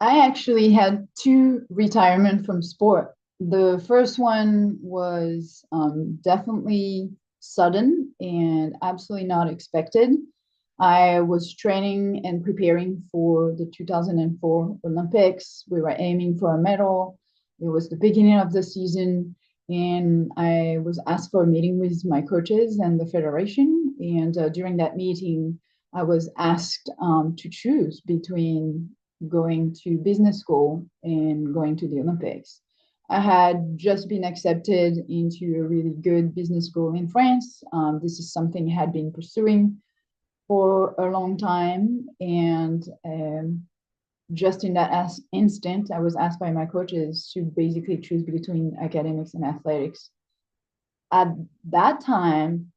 I actually had two retirement from sport. The first one was definitely sudden and absolutely not expected. I was training and preparing for the 2004 Olympics. We were aiming for a medal. It was the beginning of the season, and I was asked for a meeting with my coaches and the federation. And during that meeting, I was asked to choose between going to business school and going to the Olympics. I had just been accepted into a really good business school in France. This is something I had been pursuing for a long time. And just in that instant, I was asked by my coaches to basically choose between academics and athletics. At that time,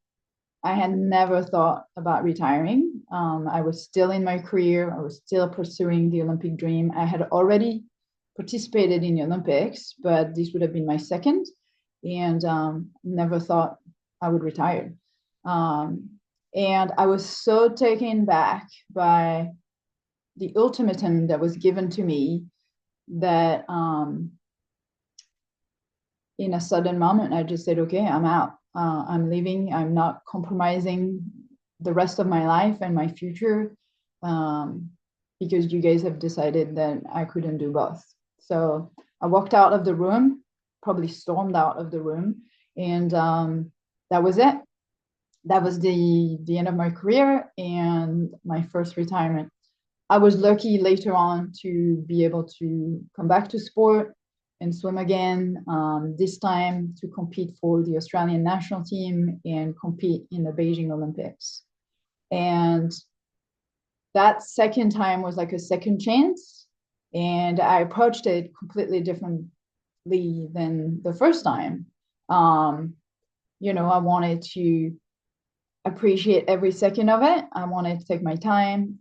I had never thought about retiring. I was still in my career. I was still pursuing the Olympic dream. I had already participated in the Olympics, but this would have been my second, and never thought I would retire. Um, and I was so taken back by the ultimatum that was given to me that in a sudden moment, I just said, okay, I'm out. I'm leaving. I'm not compromising the rest of my life and my future um, because you guys have decided that I couldn't do both. So I walked out of the room, probably stormed out of the room, and that was it. That was the end of my career and my first retirement. I was lucky later on to be able to come back to sport and swim again, this time to compete for the Australian national team and compete in the Beijing Olympics. And that second time was like a second chance. And I approached it completely differently than the first time. Um, I wanted to appreciate every second of it. I wanted to take my time.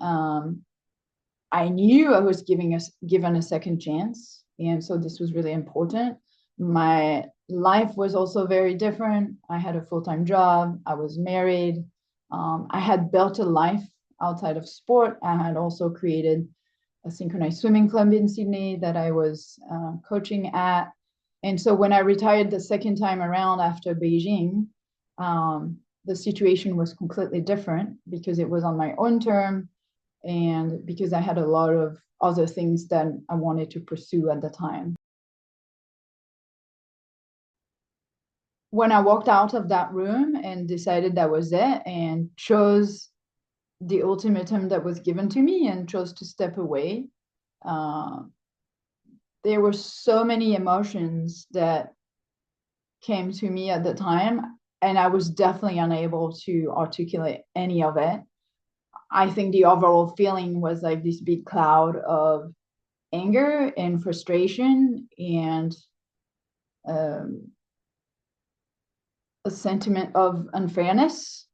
I knew I was given a second chance, and so this was really important. My life was also very different. I had a full-time job. I was married. I had built a life outside of sport. I had also created a synchronized swimming club in Sydney that I was coaching at. And so when I retired the second time around after Beijing, the situation was completely different because it was on my own term and because I had a lot of other things that I wanted to pursue at the time. When I walked out of that room and decided that was it and chose the ultimatum that was given to me and chose to step away, uh, there were so many emotions that came to me at the time, and I was definitely unable to articulate any of it. I think the overall feeling was like this big cloud of anger and frustration and um, a sentiment of unfairness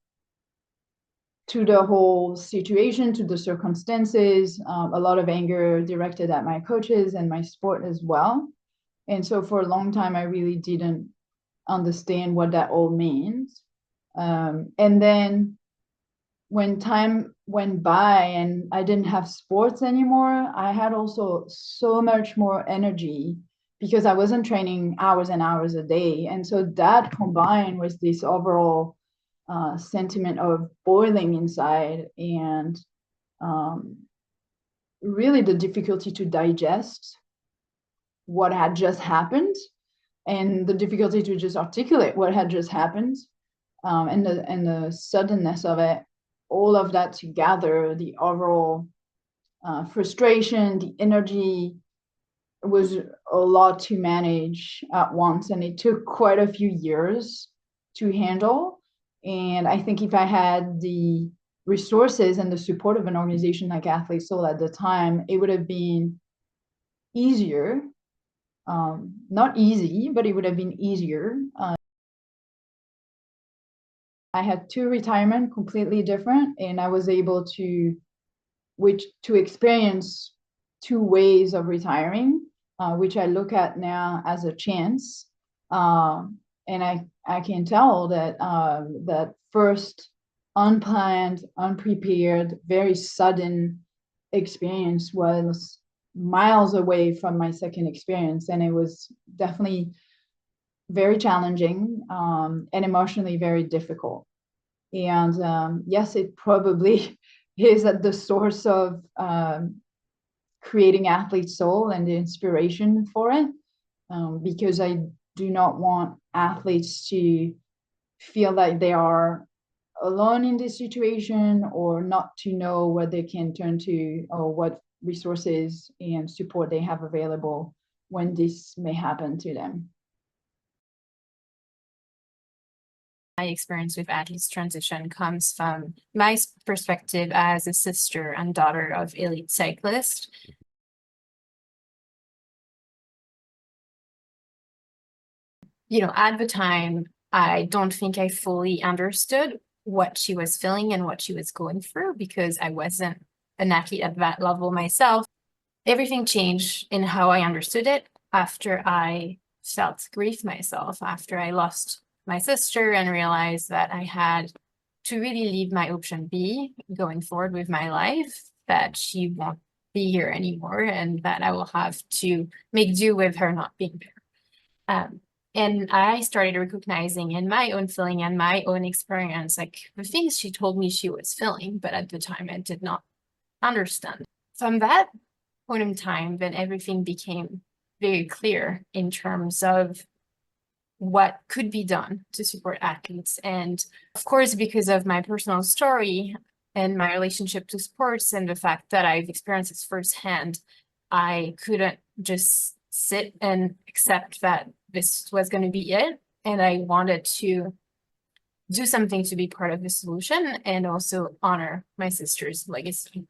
to the whole situation, to the circumstances, a lot of anger directed at my coaches and my sport as well. And so for a long time, I really didn't understand what that all means. And then when time went by and I didn't have sports anymore, I had also so much more energy because I wasn't training hours and hours a day. And so that combined with this overall sentiment of boiling inside and um, really the difficulty to digest what had just happened and the difficulty to just articulate what had just happened and the suddenness of it, all of that together, the overall frustration, the energy was a lot to manage at once. And it took quite a few years to handle. And I think if I had the resources and the support of an organization like Athlete Soul at the time, it would have been easier. Not easy, but it would have been easier. I had two retirement completely different, and I was able to experience two ways of retiring, which I look at now as a chance. And I can tell that that first unplanned, unprepared, very sudden experience was miles away from my second experience, and it was definitely very challenging, and emotionally very difficult. And yes, it probably is at the source of creating Athlete Soul and the inspiration for it, because I do not want athletes to feel like they are alone in this situation, or not to know what they can turn to, or what resources and support they have available when this may happen to them. My experience with athletes transition comes from my perspective as a sister and daughter of elite cyclists. You know, at the time, I don't think I fully understood what she was feeling and what she was going through, because I wasn't an athlete at that level myself. Everything changed in how I understood it after I felt grief myself, after I lost my sister and realized that I had to really leave my option B going forward with my life, that she won't be here anymore, and that I will have to make do with her not being there. And I started recognizing in my own feeling and my own experience, like the things she told me she was feeling, but at the time I did not understand. From that point in time, then everything became very clear in terms of what could be done to support athletes. And of course, because of my personal story and my relationship to sports and the fact that I've experienced it firsthand, I couldn't just sit and accept that this was going to be it. And I wanted to do something to be part of the solution and also honor my sister's legacy.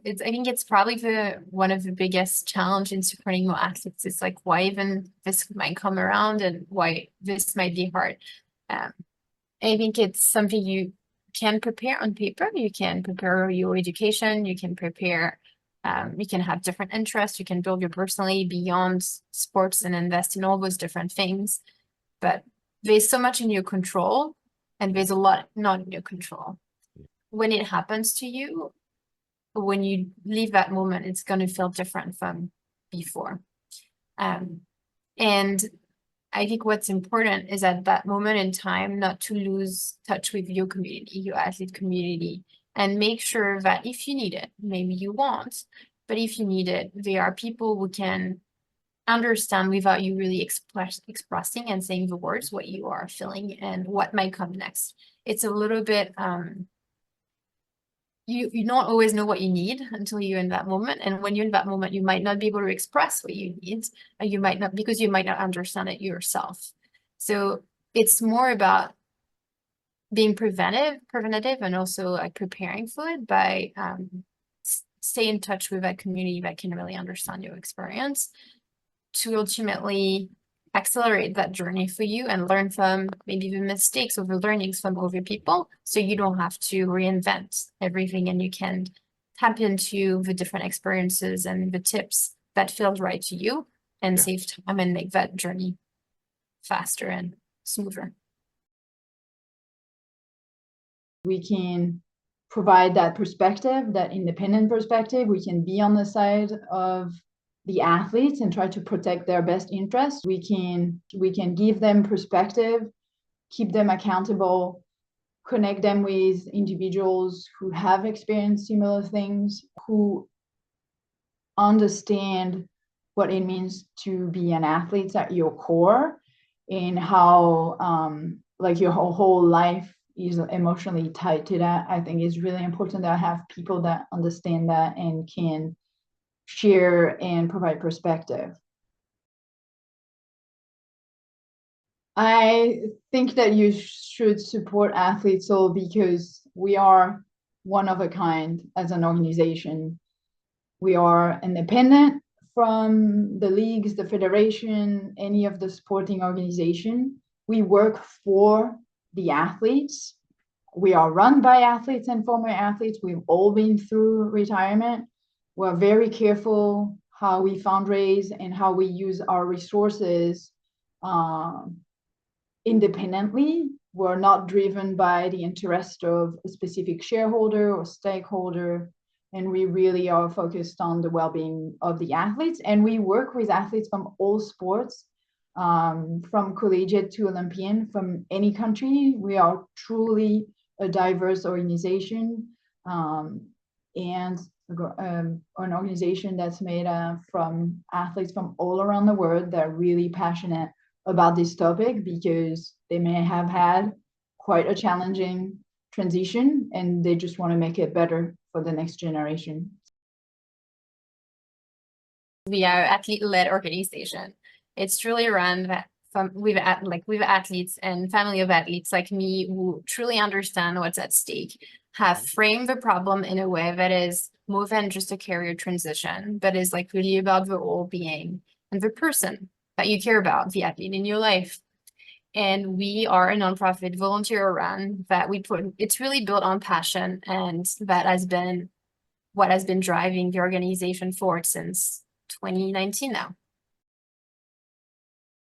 I think it's probably one of the biggest challenge in supporting more athletes. It's like, why even this might come around and why this might be hard. I think it's something you can prepare on paper. You can prepare your education. You can prepare. You can have different interests. You can build your personality beyond sports and invest in all those different things. But there's so much in your control, and there's a lot not in your control. When it happens to you, when you leave that moment, it's going to feel different from before. And I think what's important is at that moment in time, not to lose touch with your community, your athlete community, and make sure that if you need it, maybe you won't, but if you need it, there are people who can understand without you really expressing and saying the words what you are feeling and what might come next. It's a little bit you don't always know what you need until you're in that moment. And when you're in that moment, you might not be able to express what you need, and you might not, because you might not understand it yourself. So it's more about being preventative, and also like preparing for it by stay in touch with that community that can really understand your experience, to ultimately accelerate that journey for you and learn from maybe the mistakes or the learnings from other people, so you don't have to reinvent everything, and you can tap into the different experiences and the tips that feels right to you, and save time and make that journey faster and smoother. We can provide that perspective, that independent perspective. We can be on the side of the athletes and try to protect their best interests. We can give them perspective, keep them accountable, connect them with individuals who have experienced similar things, who understand what it means to be an athlete at your core, and how like your whole life is emotionally tied to that. I think it's really important that I have people that understand that and can share and provide perspective. I think that you should support Athlete Soul because we are one of a kind as an organization. We are independent from the leagues, the federation, any of the sporting organization. We work for the athletes. We are run by athletes and former athletes. We've all been through retirement. We're very careful how we fundraise and how we use our resources independently. We're not driven by the interest of a specific shareholder or stakeholder. and we really are focused on the well-being of the athletes. And we work with athletes from all sports, from collegiate to Olympian, from any country. We are truly a diverse organization, and an organization that's made from athletes from all around the world that are really passionate about this topic, because they may have had quite a challenging transition and they just want to make it better for the next generation. We are athlete-led organization. It's truly run with athletes and family of athletes like me who truly understand what's at stake, have framed the problem in a way that is more than just a career transition, but is like really about the whole being and the person that you care about, the athlete in your life. And we are a nonprofit volunteer run that it's really built on passion, and that has been what has been driving the organization forward since 2019 now.